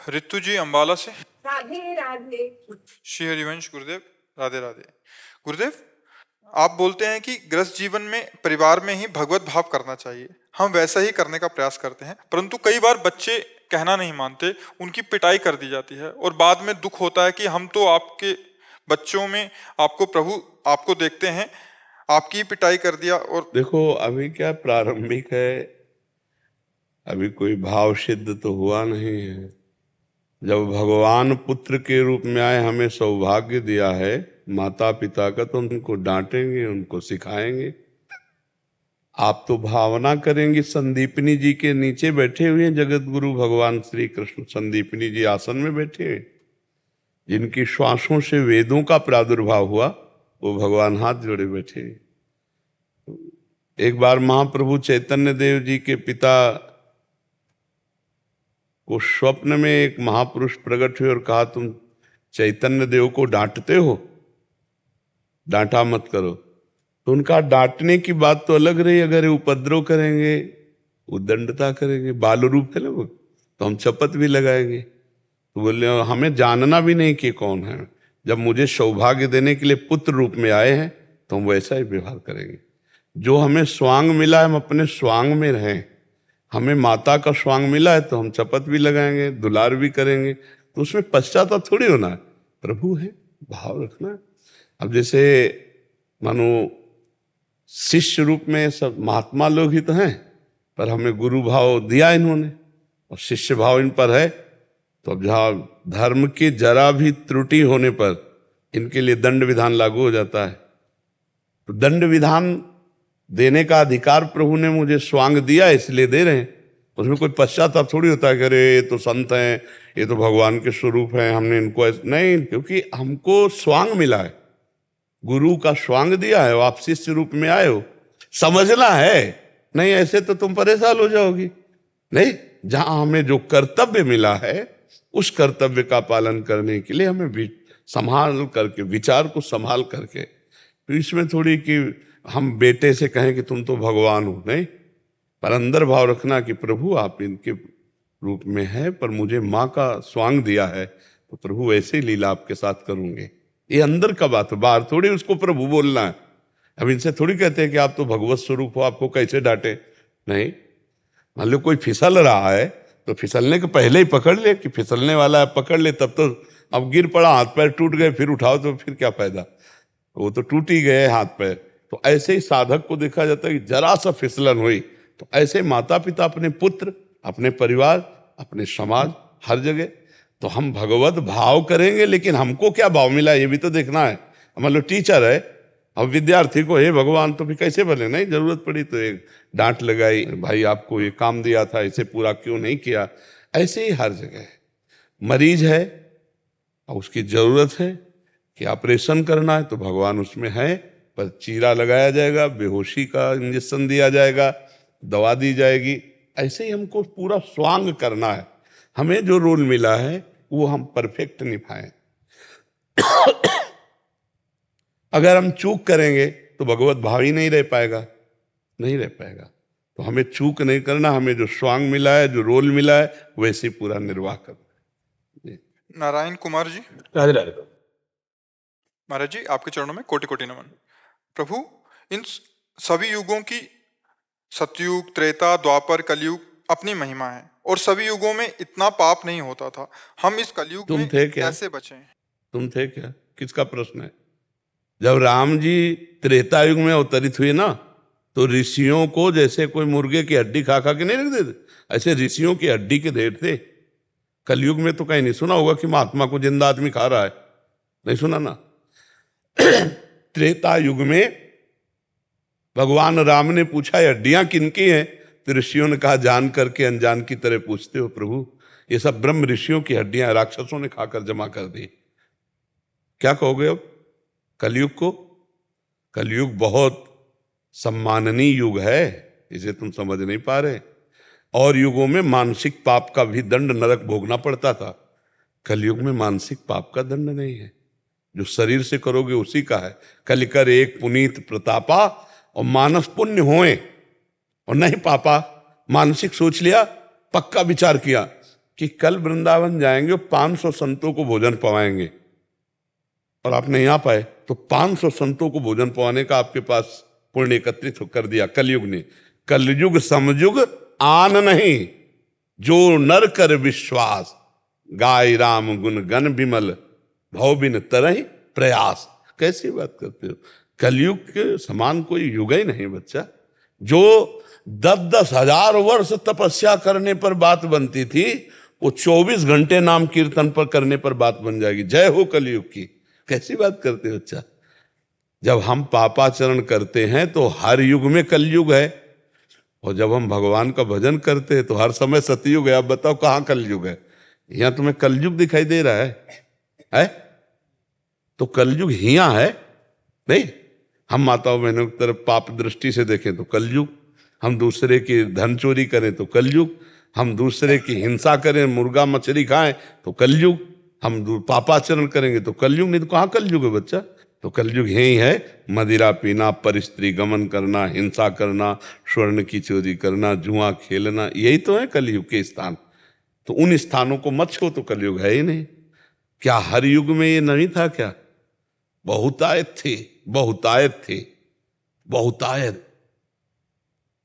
रितु जी अंबाला से। राधे राधे। श्री हरिवंश गुरुदेव, राधे राधे। गुरुदेव, आप बोलते हैं कि गृहस्थ जीवन में परिवार में ही भगवत भाव करना चाहिए। हम वैसा ही करने का प्रयास करते हैं, परंतु कई बार बच्चे कहना नहीं मानते, उनकी पिटाई कर दी जाती है और बाद में दुख होता है कि हम तो आपके बच्चों में आपको प्रभु आपको देखते हैं, आपकी ही पिटाई कर दिया। और देखो, अभी क्या प्रारंभिक है, अभी कोई भाव सिद्ध तो हुआ नहीं है। जब भगवान पुत्र के रूप में आए, हमें सौभाग्य दिया है माता पिता का, तो उनको डांटेंगे, उनको सिखाएंगे। आप तो भावना करेंगे। संदीपनी जी के नीचे बैठे हुए हैं जगत गुरु भगवान श्री कृष्ण। संदीपनी जी आसन में बैठे हैं, जिनकी श्वासों से वेदों का प्रादुर्भाव हुआ, वो भगवान हाथ जोड़े बैठे हैं। एक बार महाप्रभु चैतन्य देव जी के पिता को स्वप्न में एक महापुरुष प्रकट हुए और कहा, तुम चैतन्य देव को डांटते हो, डांटा मत करो। तो उनका डांटने की बात तो अलग रही, अगर उपद्रव करेंगे, उद्दंडता करेंगे, बाल रूप है ना वो, तो हम शपथ भी लगाएंगे। तो बोले, हमें जानना भी नहीं कि कौन है। जब मुझे सौभाग्य देने के लिए पुत्र रूप में आए हैं, तो हम वैसा ही व्यवहार करेंगे। जो हमें स्वांग मिला है, हम अपने स्वांग में रहें। हमें माता का स्वांग मिला है, तो हम शपथ भी लगाएंगे, दुलार भी करेंगे। तो उसमें पश्चाताप थोड़ी होना है, प्रभु है, भाव रखना है। अब जैसे मानो शिष्य रूप में सब महात्मा लोग ही तो हैं, पर हमें गुरु भाव दिया इन्होंने और शिष्य भाव इन पर है। तो अब जहाँ धर्म की जरा भी त्रुटि होने पर इनके लिए दंड विधान लागू हो जाता है। तो दंड विधान देने का अधिकार प्रभु ने मुझे स्वांग दिया, इसलिए दे रहे हैं। उसमें कोई पश्चाताप थोड़ी होता है कि अरे ये तो संत हैं, ये तो भगवान के स्वरूप हैं, हमने इनको नहीं, क्योंकि हमको स्वांग मिला है, गुरु का स्वांग दिया है। आप शिष्य रूप में आए हो, समझना है। नहीं ऐसे तो तुम परेशान हो जाओगी। नहीं, जहां हमें जो कर्तव्य मिला है, उस कर्तव्य का पालन करने के लिए हमें संभाल करके, विचार को संभाल करके। तो इसमें थोड़ी कि हम बेटे से कहें कि तुम तो भगवान हो, नहीं, पर अंदर भाव रखना कि प्रभु आप इनके रूप में है, पर मुझे माँ का स्वांग दिया है, तो प्रभु ऐसे ही लीला आपके साथ करूंगे। ये अंदर का बात है, बाहर थोड़ी उसको प्रभु बोलना है। अब इनसे थोड़ी कहते हैं कि आप तो भगवत स्वरूप हो, आपको कैसे डांटे। नहीं, मान लो कोई फिसल रहा है, तो फिसलने के पहले ही पकड़ ले कि फिसलने वाला है, पकड़ ले। तब तो अब गिर पड़ा, हाथ पैर टूट गए, फिर उठाओ तो फिर क्या फायदा, वो तो टूट ही गए हाथ पैर। तो ऐसे ही साधक को देखा जाता है कि जरा सा फिसलन हुई, तो ऐसे माता पिता अपने पुत्र, अपने परिवार, अपने समाज, हर जगह तो हम भगवत भाव करेंगे। लेकिन हमको क्या भाव मिला ये भी तो देखना है। मान लो टीचर है, अब विद्यार्थी को हे भगवान, तो फिर कैसे बने। नहीं, जरूरत पड़ी तो एक डांट लगाई, भाई आपको ये काम दिया था, इसे पूरा क्यों नहीं किया। ऐसे ही हर जगह मरीज है और उसकी जरूरत है कि ऑपरेशन करना है, तो भगवान उसमें है, पर चीरा लगाया जाएगा, बेहोशी का इंजेक्शन दिया जाएगा, दवा दी जाएगी। ऐसे ही हमको पूरा स्वांग करना है। हमें जो रोल मिला है वो हम परफेक्ट निभाएं। अगर हम चूक करेंगे तो भगवत भाव ही नहीं रह पाएगा, नहीं रह पाएगा। तो हमें चूक नहीं करना, हमें जो स्वांग मिला है, जो रोल मिला है, वैसे पूरा निर्वाह करना है। नारायण कुमार जी, राधे राधे। महाराज जी, आपके चरणों में कोटि कोटि नमन। प्रभु, इन सभी युगों की, सतयुग, त्रेता, द्वापर, कलयुग अपनी महिमा है और सभी युगों में इतना पाप नहीं होता था। हम इस कलयुग में कैसे बचें? तुम थे क्या? किसका प्रश्न है? जब राम जी त्रेता युग में अवतरित हुए ना, तो ऋषियों को जैसे कोई मुर्गे की हड्डी खा खा के नहीं रख देते, ऐसे ऋषियों की हड्डी के ढेर थे। कलयुग में तो कहीं नहीं सुना होगा कि महात्मा को जिंदा आदमी खा रहा है, नहीं सुना ना। त्रेता युग में भगवान राम ने पूछा, हड्डियां किनकी हैं? तो ऋषियों ने कहा, जान करके अनजान की तरह पूछते हो प्रभु, ये सब ब्रह्म ऋषियों की हड्डियां राक्षसों ने खाकर जमा कर दी। क्या कहोगे अब कलयुग को? कलयुग बहुत सम्माननीय युग है, इसे तुम समझ नहीं पा रहे। और युगों में मानसिक पाप का भी दंड नरक भोगना पड़ता था। कलयुग में मानसिक पाप का दंड नहीं है, जो शरीर से करोगे उसी का है। कलिकर एक पुनीत प्रतापा, और मानस पुण्य होए और नहीं पापा। मानसिक सोच लिया, पक्का विचार किया, कि कल वृंदावन जाएंगे और 500 संतों को भोजन पवाएंगे, और आप नहीं आ पाए, तो 500 संतों को भोजन पवाने का आपके पास पुण्य एकत्रित कर दिया कलयुग ने। कलयुग समयुग आन नहीं, जो नर कर विश्वास, गाय राम गुण गण विमल, भव बिन तरहि प्रयास। कैसी बात करते हो, कलयुग के समान कोई युग ही नहीं बच्चा। जो 10-10 हजार वर्ष तपस्या करने पर बात बनती थी, वो 24 घंटे नाम कीर्तन पर करने पर बात बन जाएगी। जय हो कलयुग की। कैसी बात करते हो बच्चा। जब हम पापाचरण करते हैं तो हर युग में कलयुग है, और जब हम भगवान का भजन करते हैं तो हर समय सतयुग है। आप बताओ कहाँ कलयुग है? यहां तुम्हें कलयुग दिखाई दे रहा है? तो कलयुग हिया है नहीं। हम माताओं बहनों की तरफ पाप दृष्टि से देखें तो कलयुग, हम दूसरे की धन चोरी करें तो कलयुग, हम दूसरे की हिंसा करें, मुर्गा मछली खाएं तो कलयुग, हम पापाचरण करेंगे तो कलयुग। नहीं तो कहाँ कलयुग है बच्चा? तो कलयुग यही है, मदिरा पीना, परिस्त्री गमन करना, हिंसा करना, स्वर्ण की चोरी करना, जुआ खेलना, यही तो है कलयुग के स्थान। तो उन स्थानों को मत छो, तो कलयुग है ही नहीं। क्या हर युग में ये नहीं था क्या? बहुतायत थे, बहुतायत थे, बहुतायत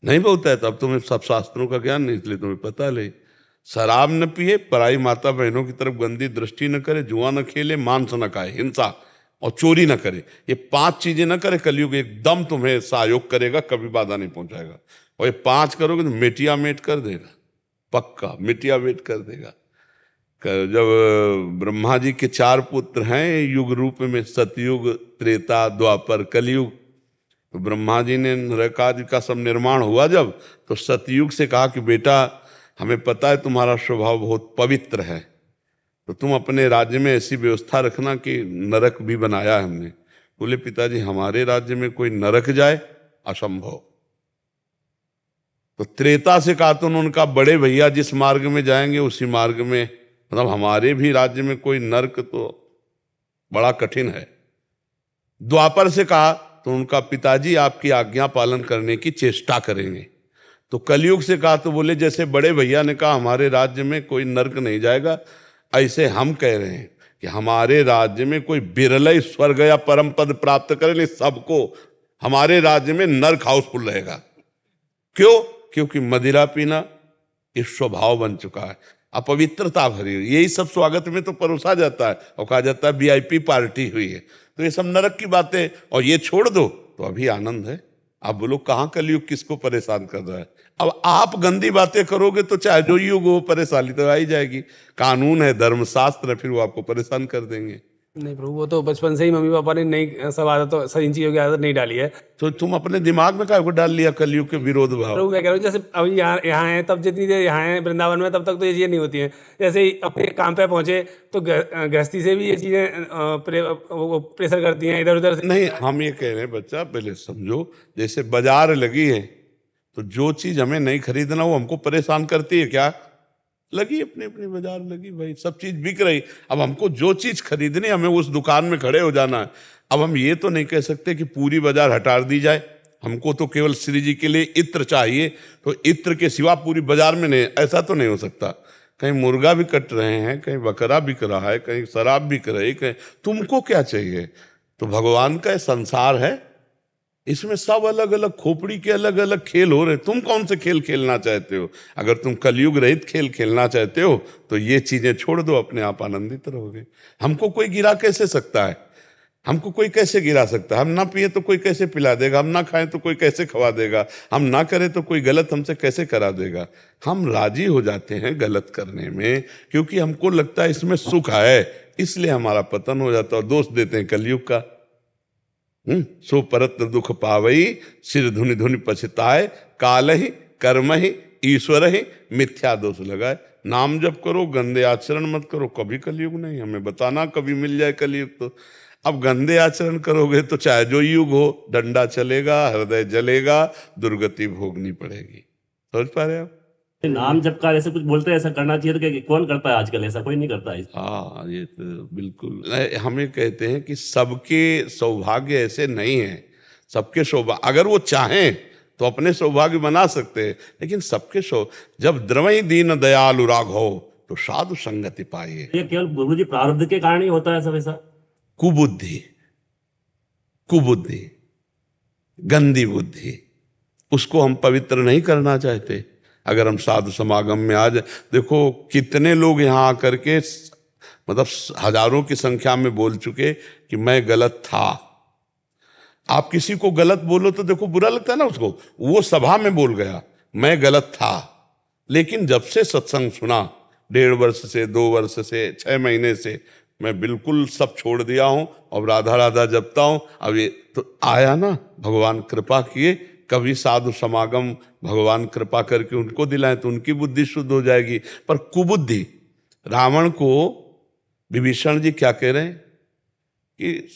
नहीं बहुतायत। अब तुम्हें सब शास्त्रों का ज्ञान नहीं, इसलिए तुम्हें पता ले। शराब न पिए, पराई माता बहनों की तरफ गंदी दृष्टि न करे, जुआ न खेले, मांस न खाए, हिंसा और चोरी न करे, ये 5 चीजें न करे, कलयुग एकदम तुम्हें सहयोग करेगा, कभी बाधा नहीं पहुंचाएगा। और ये 5 करोगे तो मिटिया मेट कर देगा, पक्का मिटिया मेट कर देगा। जब ब्रह्मा जी के 4 पुत्र हैं युग रूप में, सतयुग, त्रेता, द्वापर, कलयुग, तो ब्रह्मा जी ने नरकादि का सब निर्माण हुआ जब, तो सतयुग से कहा कि बेटा हमें पता है तुम्हारा स्वभाव बहुत पवित्र है, तो तुम अपने राज्य में ऐसी व्यवस्था रखना कि नरक भी बनाया है हमने। बोले पिताजी हमारे राज्य में कोई नरक जाए, असंभव। तो त्रेता से कहा तो उनका बड़े भैया जिस मार्ग में जाएंगे उसी मार्ग में, मतलब हमारे भी राज्य में कोई नरक तो बड़ा कठिन है। द्वापर से कहा तो उनका पिताजी आपकी आज्ञा पालन करने की चेष्टा करेंगे। तो कलयुग से कहा तो बोले जैसे बड़े भैया ने कहा हमारे राज्य में कोई नरक नहीं जाएगा, ऐसे हम कह रहे हैं कि हमारे राज्य में कोई बिरले स्वर्ग या परम पद प्राप्त करे, नहीं सबको हमारे राज्य में नरक हाउसफुल रहेगा। क्यों? क्योंकि मदिरा पीना इस स्वभाव बन चुका है, अपवित्रता भरी हुई, यही सब स्वागत में तो परोसा जाता है और कहा जाता है वीआईपी पार्टी हुई है। तो ये सब नरक की बातें, और ये छोड़ दो तो अभी आनंद है। आप बोलो कहाँ कलयुग किसको परेशान कर रहा है? अब आप गंदी बातें करोगे तो चाहे जो युग हो परेशानी तो आ ही जाएगी। कानून है, धर्मशास्त्र है, फिर वो आपको परेशान कर देंगे। नहीं प्रभु, वो तो बचपन से ही मम्मी पापा ने नहीं सब आदत, तो सब इन चीज़ों की आदत नहीं डाली है। तो तुम अपने दिमाग में क्या डाल लिया कलयुग के विरोध भाव? प्रभु मैं कह रहा हूँ जैसे अभी यहाँ हैं, तब जितनी देर यहाँ हैं वृंदावन में, तब तक तो ये चीज़ें नहीं होती हैं। जैसे ही अपने काम पे पहुँचे तो गृहस्थी से भी ये चीज़ें प्रेशर करती हैं इधर उधर से। नहीं, हम ये कह रहे हैं बच्चा पहले समझो, जैसे बाजार लगी है तो जो चीज हमें नहीं खरीदना वो हमको परेशान करती है क्या? लगी अपनी अपनी बाजार लगी भाई, सब चीज बिक रही। अब हमको जो चीज खरीदनी हमें उस दुकान में खड़े हो जाना है। अब हम ये तो नहीं कह सकते कि पूरी बाजार हटा दी जाए, हमको तो केवल श्री जी के लिए इत्र चाहिए, तो इत्र के सिवा पूरी बाजार में नहीं, ऐसा तो नहीं हो सकता। कहीं मुर्गा भी कट रहे हैं, कहीं बकरा बिक रहा है, कहीं शराब बिक रही, कहीं तुमको क्या चाहिए? तो भगवान का संसार है, इसमें सब अलग अलग खोपड़ी के अलग अलग खेल हो रहे। तुम कौन से खेल खेलना चाहते हो? अगर तुम कलयुग रहित खेल खेलना चाहते हो तो ये चीजें छोड़ दो, अपने आप आनंदित रहोगे। हमको कोई गिरा कैसे सकता है? हमको कोई कैसे गिरा सकता है? हम ना पिए तो कोई कैसे पिला देगा? हम ना खाएं तो कोई कैसे खवा देगा? हम ना करें तो कोई गलत हमसे कैसे करा देगा? हम राजी हो जाते हैं गलत करने में, क्योंकि हमको लगता है इसमें सुख है, इसलिए हमारा पतन हो जाता है। और दोष देते हैं कलयुग का। सो परत दुख पावई, सिर धुनि धुनि पछताए, काल ही कर्म ही ईश्वर ही मिथ्या दोष लगाए। नाम जप करो, गंदे आचरण मत करो, कभी कलयुग नहीं। हमें बताना कभी मिल जाए कलयुग तो। अब गंदे आचरण करोगे तो चाहे जो युग हो, डंडा चलेगा, हृदय जलेगा, दुर्गति भोगनी पड़ेगी। समझ पा रहे आप? नाम जब का ऐसे कुछ बोलते हैं ऐसा करना चाहिए, तो क्या कौन करता है आजकल? ऐसा कोई नहीं करता है। हाँ, ये तो बिल्कुल। हमें कहते हैं कि सबके सौभाग्य ऐसे नहीं है। सबके सौभाग्य अगर वो चाहें तो अपने सौभाग्य बना सकते हैं, लेकिन सबके जब द्रवई दीन दयालु राघव, तो साधु संगति पाइए। ये केवल गुरुजी प्रारब्ध के कारण ही होता है सब ऐसा? कुबुद्धि, कुबुद्धि, गंदी बुद्धि, उसको हम पवित्र नहीं करना चाहते। अगर हम साधु समागम में आज देखो कितने लोग यहाँ आकर के मतलब हजारों की संख्या में बोल चुके कि मैं गलत था। आप किसी को गलत बोलो तो देखो बुरा लगता है ना उसको, वो सभा में बोल गया मैं गलत था, लेकिन जब से सत्संग सुना 1.5 वर्ष से 2 वर्ष से 6 महीने से मैं बिल्कुल सब छोड़ दिया हूं और राधा राधा जपता हूं। अब ये तो आया ना, भगवान कृपा किए, कभी साधु समागम भगवान कृपा करके उनको दिलाएं तो उनकी बुद्धि शुद्ध हो जाएगी। पर कुबुद्धि, रावण को विभीषण जी क्या कह रहे हैं कि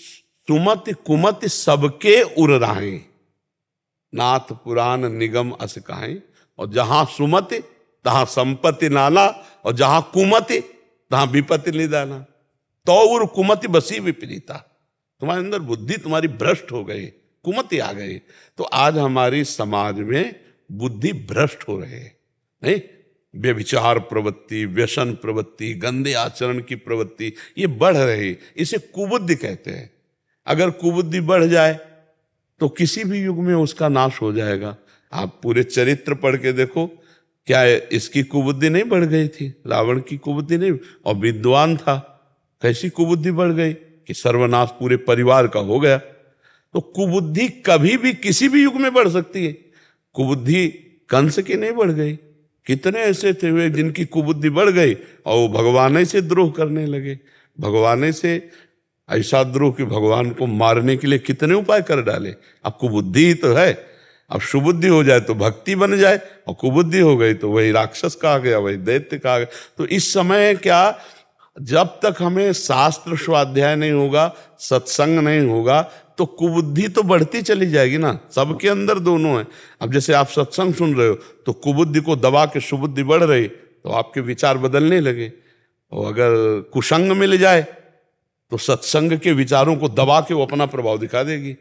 सुमति कुमति सबके उर राहें, नाथ पुराण निगम अस कहां, और जहां सुमति तहां संपत्ति नाना, और जहां कुमति तहां विपत्ति निदाना। तो उर कुमति बसी विपरीता, तुम्हारे अंदर बुद्धि तुम्हारी भ्रष्ट हो गई, कुमति आ गई। तो आज हमारी समाज में बुद्धि भ्रष्ट हो रहे हैं, नहीं, व्यभिचार प्रवृत्ति, व्यसन प्रवृत्ति, गंदे आचरण की प्रवृत्ति ये बढ़ रही, इसे कुबुद्धि कहते हैं। अगर कुबुद्धि बढ़ जाए तो किसी भी युग में उसका नाश हो जाएगा। आप पूरे चरित्र पढ़ के देखो, क्या इसकी कुबुद्धि नहीं बढ़ गई थी? रावण की कुबुद्धि नहीं, और विद्वान था, कैसी कुबुद्धि बढ़ गई कि सर्वनाश पूरे परिवार का हो गया। तो कुबुद्धि कभी भी किसी भी युग में बढ़ सकती है। कुबुद्धि कंस की नहीं बढ़ गई, कितने ऐसे थे हुए जिनकी कुबुद्धि बढ़ गई और वो भगवान से द्रोह करने लगे। भगवान से ऐसा द्रोह कि भगवान को मारने के लिए कितने उपाय कर डाले। अब कुबुद्धि ही तो है, अब सुबुद्धि हो जाए तो भक्ति बन जाए, और कुबुद्धि हो गई तो वही राक्षस कहा गया, वही दैत्य कहा गया। तो इस समय क्या, जब तक हमें शास्त्र स्वाध्याय नहीं होगा, सत्संग नहीं होगा, तो कुबुद्धि तो बढ़ती चली जाएगी ना। सबके अंदर दोनों है। अब जैसे आप सत्संग सुन रहे हो तो कुबुद्धि को दबा के सुबुद्धि बढ़ रही, तो आपके विचार बदलने लगे। और अगर कुसंग मिल जाए तो सत्संग के विचारों को दबा के वो अपना प्रभाव दिखा देगी।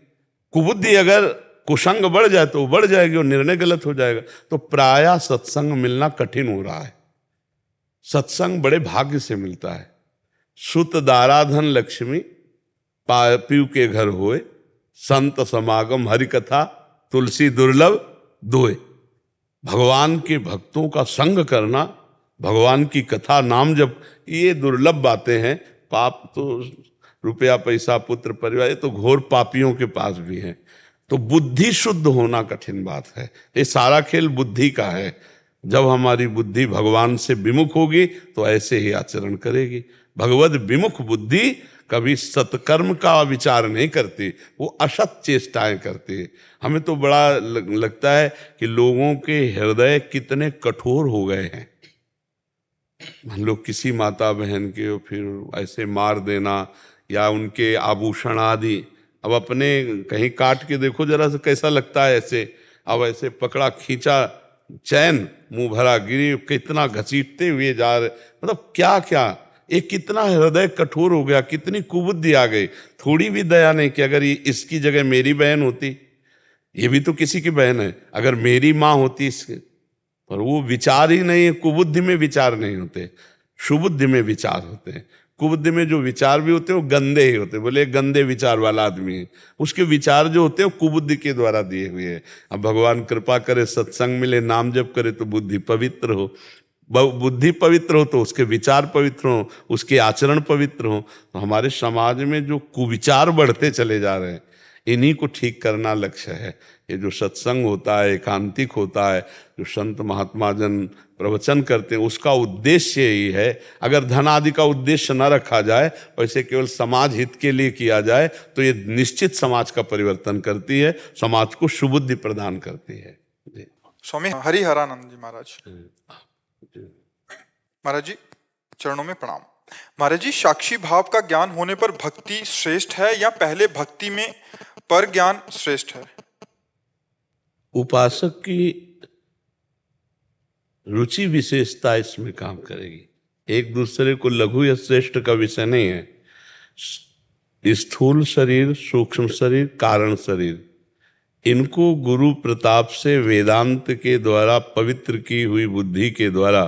कुबुद्धि अगर कुसंग बढ़ जाए तो वो बढ़ जाएगी और निर्णय गलत हो जाएगा। तो प्रायः सत्संग मिलना कठिन हो रहा है। सत्संग बड़े भाग्य से मिलता है। सुत दाराधन लक्ष्मी पीयू के घर होए, संत समागम हरि कथा तुलसी दुर्लभ दोए। भगवान के भक्तों का संग करना, भगवान की कथा नाम जप, ये दुर्लभ बातें हैं। पाप तो रुपया पैसा पुत्र परिवार, ये तो घोर पापियों के पास भी है। तो बुद्धि शुद्ध होना कठिन बात है। ये सारा खेल बुद्धि का है। जब हमारी बुद्धि भगवान से विमुख होगी तो ऐसे ही आचरण करेगी। भगवद विमुख बुद्धि कभी सत्कर्म का विचार नहीं करती, वो असत चेष्टाएं करती है। हमें तो बड़ा लगता है कि लोगों के हृदय कितने कठोर हो गए हैं। मान लो किसी माता बहन के फिर ऐसे मार देना, या उनके आभूषण आदि, अब अपने कहीं काट के देखो जरा से कैसा लगता है ऐसे। अब ऐसे पकड़ा खींचा चैन, मुंह भरा गिरी, कितना घसीटते हुए जा रहे, मतलब क्या क्या, ये कितना हृदय कठोर हो गया, कितनी कुबुद्धि आ गई। थोड़ी भी दया नहीं कि अगर ये इसकी जगह मेरी बहन होती, ये भी तो किसी की बहन है, अगर मेरी माँ होती इसके, पर वो विचार ही नहीं है। कुबुद्धि में विचार नहीं होते, सुबुद्धि में विचार होते हैं। कुबुद्धि में जो विचार भी होते हैं वो गंदे ही होते हैं। बोले गंदे विचार वाला आदमी है, उसके विचार जो होते हैं वो कुबुद्धि के द्वारा दिए हुए हैं। अब भगवान कृपा करे, सत्संग मिले, नाम जप करे तो बुद्धि पवित्र हो। बुद्धि पवित्र हो तो उसके विचार पवित्र हो, उसके आचरण पवित्र हो। तो हमारे समाज में जो कुविचार बढ़ते चले जा रहे हैं, इन्हीं को ठीक करना लक्ष्य है। ये जो सत्संग होता है, एकांतिक होता है, जो संत महात्मा जन प्रवचन करते हैं, उसका उद्देश्य यही है। अगर धन आदि का उद्देश्य न रखा जाए, वैसे केवल समाज हित के लिए किया जाए, तो ये निश्चित समाज का परिवर्तन करती है, समाज को सुबुद्धि प्रदान करती है। जी। स्वामी हरिहरानंद जी महाराज, महाराज जी चरणों में प्रणाम। महाराज जी, साक्षी भाव का ज्ञान होने पर भक्ति श्रेष्ठ है या पहले भक्ति में पर ज्ञान श्रेष्ठ है? उपासक की रुचि विशेषता इसमें काम करेगी। एक दूसरे को लघु या श्रेष्ठ का विषय नहीं है। स्थूल शरीर, सूक्ष्म शरीर, कारण शरीर, इनको गुरु प्रताप से वेदांत के द्वारा पवित्र की हुई बुद्धि के द्वारा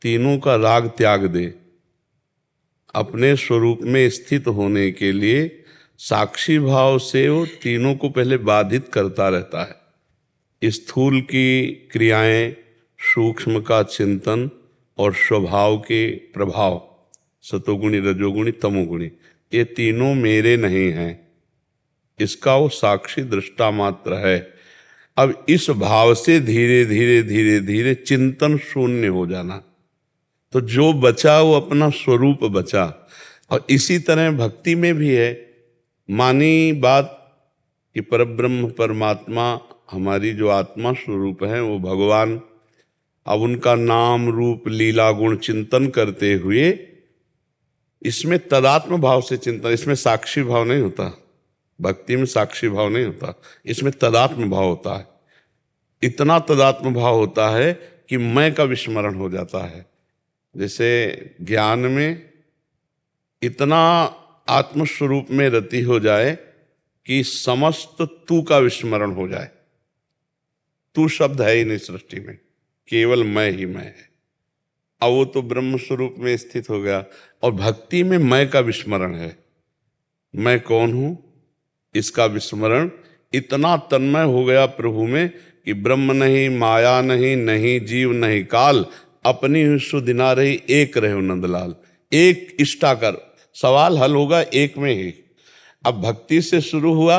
तीनों का राग त्याग दे, अपने स्वरूप में स्थित होने के लिए साक्षी भाव से वो तीनों को पहले बाधित करता रहता है। स्थूल की क्रियाएं, सूक्ष्म का चिंतन और स्वभाव के प्रभाव, सतोगुणी, रजोगुणी, तमोगुणी, ये तीनों मेरे नहीं हैं, इसका वो साक्षी दृष्टा मात्र है। अब इस भाव से धीरे धीरे धीरे धीरे चिंतन शून्य हो जाना, तो जो बचा वो अपना स्वरूप बचा। और इसी तरह भक्ति में भी है, मानी बात कि परब्रह्म परमात्मा हमारी जो आत्मा स्वरूप है वो भगवान। अब उनका नाम रूप लीला गुण चिंतन करते हुए इसमें तदात्म भाव से चिंतन, इसमें साक्षी भाव नहीं होता, भक्ति में साक्षी भाव नहीं होता, इसमें तदात्म भाव होता है। इतना तदात्म भाव होता है कि मैं का विस्मरण हो जाता है। जैसे ज्ञान में इतना आत्मस्वरूप में रति हो जाए कि समस्त तू का विस्मरण हो जाए। तू शब्द है ही नहीं सृष्टि में, केवल मैं ही मैं है। अब वो तो ब्रह्म स्वरूप में स्थित हो गया। और भक्ति में मैं का विस्मरण है, मैं कौन हूं इसका विस्मरण इतना तन्मय हो गया प्रभु में कि ब्रह्म नहीं, माया नहीं, नहीं जीव नहीं काल, अपनी ही सुदिना रही, एक रहे नंदलाल। एक इष्टा कर, सवाल हल होगा एक में ही। अब भक्ति से शुरू हुआ,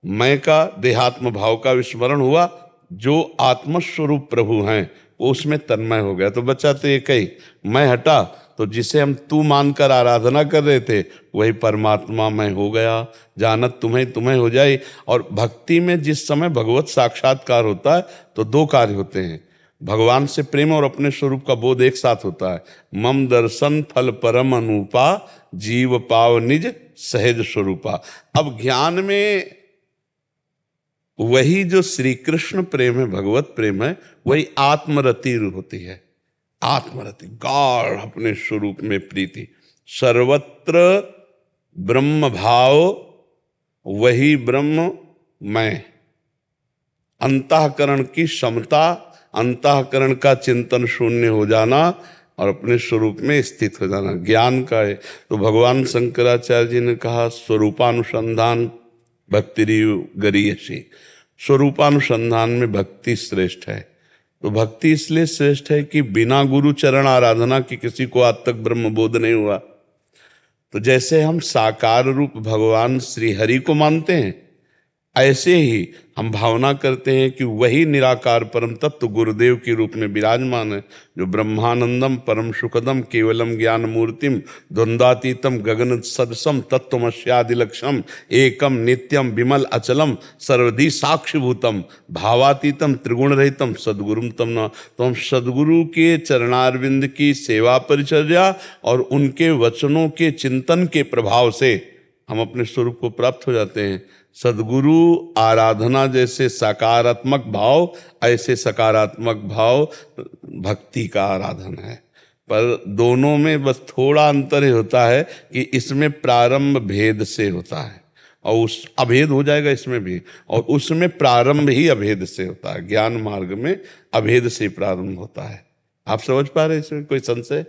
मैं का देहात्म भाव का विस्मरण हुआ, जो आत्मस्वरूप प्रभु हैं वो उसमें तन्मय हो गया। तो बच्चा तो एक ही, मैं हटा तो जिसे हम तू मानकर आराधना कर रहे थे वही परमात्मा मैं हो गया, जानत तुम्हें तुम्हें हो जाए। और भक्ति में जिस समय भगवत साक्षात्कार होता है तो दो कार्य होते हैं, भगवान से प्रेम और अपने स्वरूप का बोध एक साथ होता है। मम दर्शन फल परम अनुपा, जीव पाव निज सहज स्वरूपा। अब ज्ञान में वही जो श्री कृष्ण प्रेम है, भगवत प्रेम है, वही आत्मरति होती है। आत्मरति, गाढ़ अपने स्वरूप में प्रीति, सर्वत्र ब्रह्म भाव, वही ब्रह्म मैं। अंतःकरण की समता, अंतःकरण का चिंतन शून्य हो जाना और अपने स्वरूप में स्थित हो जाना ज्ञान का है। तो भगवान शंकराचार्य जी ने कहा स्वरूपानुसंधान भक्तिरिव गरीयसी। स्वरूपानुसंधान में भक्ति श्रेष्ठ है। तो भक्ति इसलिए श्रेष्ठ है कि बिना गुरु चरण आराधना की किसी को आज तक ब्रह्म बोध नहीं हुआ। तो जैसे हम साकार रूप भगवान श्री हरि को मानते हैं, ऐसे ही हम भावना करते हैं कि वही निराकार परम तत्व गुरुदेव के रूप में विराजमान है, जो ब्रह्मानंदम परम सुखदम केवलम ज्ञान मूर्तिम द्वंद्वातीतम गगन सदसम तत्वमस्यादिलक्षम एकम नित्यम विमल अचलम सर्वधि साक्षिभूतम भावातीतम त्रिगुण रहितम सद्गुरुम तम न। तो हम सद्गुरु के चरणारविंद की सेवा परिचर्या और उनके वचनों के चिंतन के प्रभाव से हम अपने स्वरूप को प्राप्त हो जाते हैं। सद्गुरु आराधना जैसे सकारात्मक भाव, ऐसे सकारात्मक भाव भक्ति का आराधना है। पर दोनों में बस थोड़ा अंतर ही होता है कि इसमें प्रारंभ भेद से होता है और उस अभेद हो जाएगा इसमें भी, और उसमें प्रारंभ ही अभेद से होता है। ज्ञान मार्ग में अभेद से प्रारंभ होता है। आप समझ पा रहे हैं इसमें कोई संशय?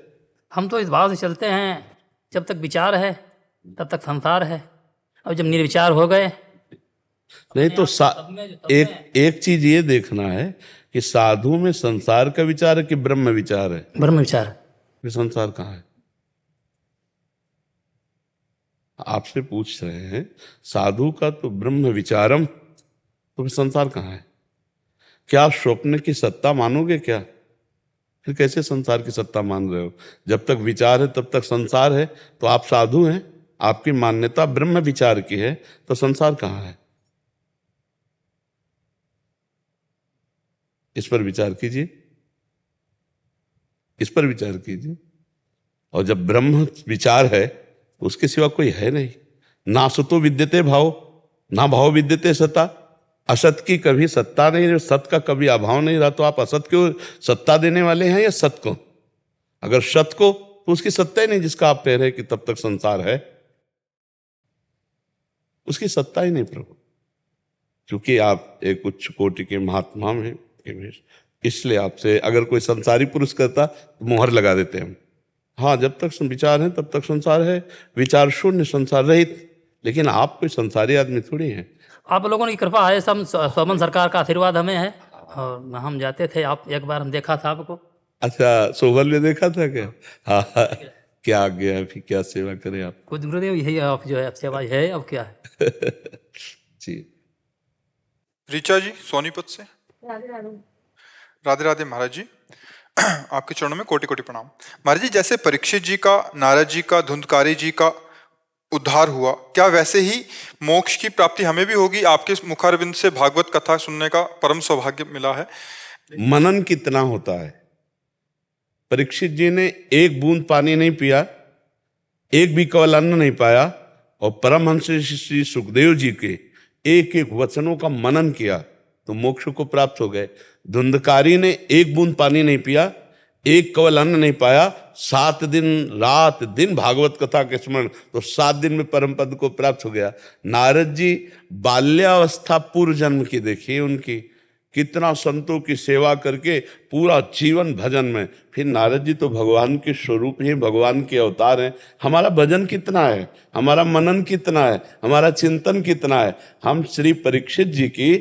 हम तो इस भाव से चलते हैं, जब तक विचार है तब तक संसार है, और जब निर्विचार हो गए नहीं तो एक चीज ये देखना है कि साधु में संसार का विचार है कि ब्रह्म विचार है? ब्रह्म विचार। फिर संसार कहाँ है? आपसे पूछ रहे हैं, साधु का तो ब्रह्म विचारम, तो फिर संसार कहाँ है? क्या स्वप्न की सत्ता मानोगे क्या? फिर कैसे संसार की सत्ता मान रहे हो? जब तक विचार है तब तक संसार है। तो आप साधु हैं, आपकी मान्यता ब्रह्म विचार की है, तो संसार कहाँ है? इस पर विचार कीजिए, इस पर विचार कीजिए। और जब ब्रह्म विचार है तो उसके सिवा कोई है नहीं। ना सतो विद्यते भाव, ना भाव विद्यते सत्ता। असत की कभी सत्ता नहीं, सत का कभी अभाव नहीं रहा, तो आप असत को सत्ता देने वाले हैं या सत को? अगर सत को, तो उसकी सत्ता ही नहीं जिसका आप कह रहे हैं कि तब तक संसार है, उसकी सत्ता ही नहीं प्रभु। क्योंकि आप एक उच्च कोटि के महात्मा में, इसलिए आपसे अगर कोई संसारी पुरुष करता तो मोहर लगा देते हैं। हाँ, जब तक विचार है तब तक संसार है, विचार शून्य संसार रहित। लेकिन आप कोई संसारी आदमी थोड़ी हैं। आप लोगों की कृपा है, सब सोमन सरकार का आशीर्वाद हमें है। और हम जाते थे, आप एक बार हम देखा था आपको। अच्छा, सोहल में देखा था क्या? हाँ हाँ, क्या आज्ञा है, फिर क्या सेवा करें आप? कुछ गुरुदेव यही आप जो है सेवा है, अब क्या है। जी। ऋचा जी सोनीपत से। राधे राधे महाराज जी। आपके चरणों में कोटि कोटि प्रणाम महाराज जी। जैसे परीक्षित जी का, नारद जी का, धुंधकारी जी का उद्धार हुआ, क्या वैसे ही मोक्ष की प्राप्ति हमें भी होगी? आपके मुखारविंद से भागवत कथा सुनने का परम सौभाग्य मिला है। मनन कितना होता है? परीक्षित जी ने एक बूंद पानी नहीं पिया, एक भी केवल अन्न नहीं पाया, और परमहंस श्री सुखदेव जी के एक एक वचनों का मनन किया तो मोक्ष को प्राप्त हो गए। धुंधकारी ने एक बूंद पानी नहीं पिया, एक केवल अन्न नहीं पाया, 7 दिन रात दिन भागवत कथा के स्मरण, तो 7 दिन में परम पद को प्राप्त हो गया। नारद जी बाल्यावस्था पूर्व जन्म की देखिए, उनकी कितना संतों की सेवा करके पूरा जीवन भजन में। फिर नारद जी तो भगवान के स्वरूप ही, भगवान के अवतार हैं। हमारा भजन कितना है, हमारा मनन कितना है, हमारा चिंतन कितना है? हम श्री परीक्षित जी की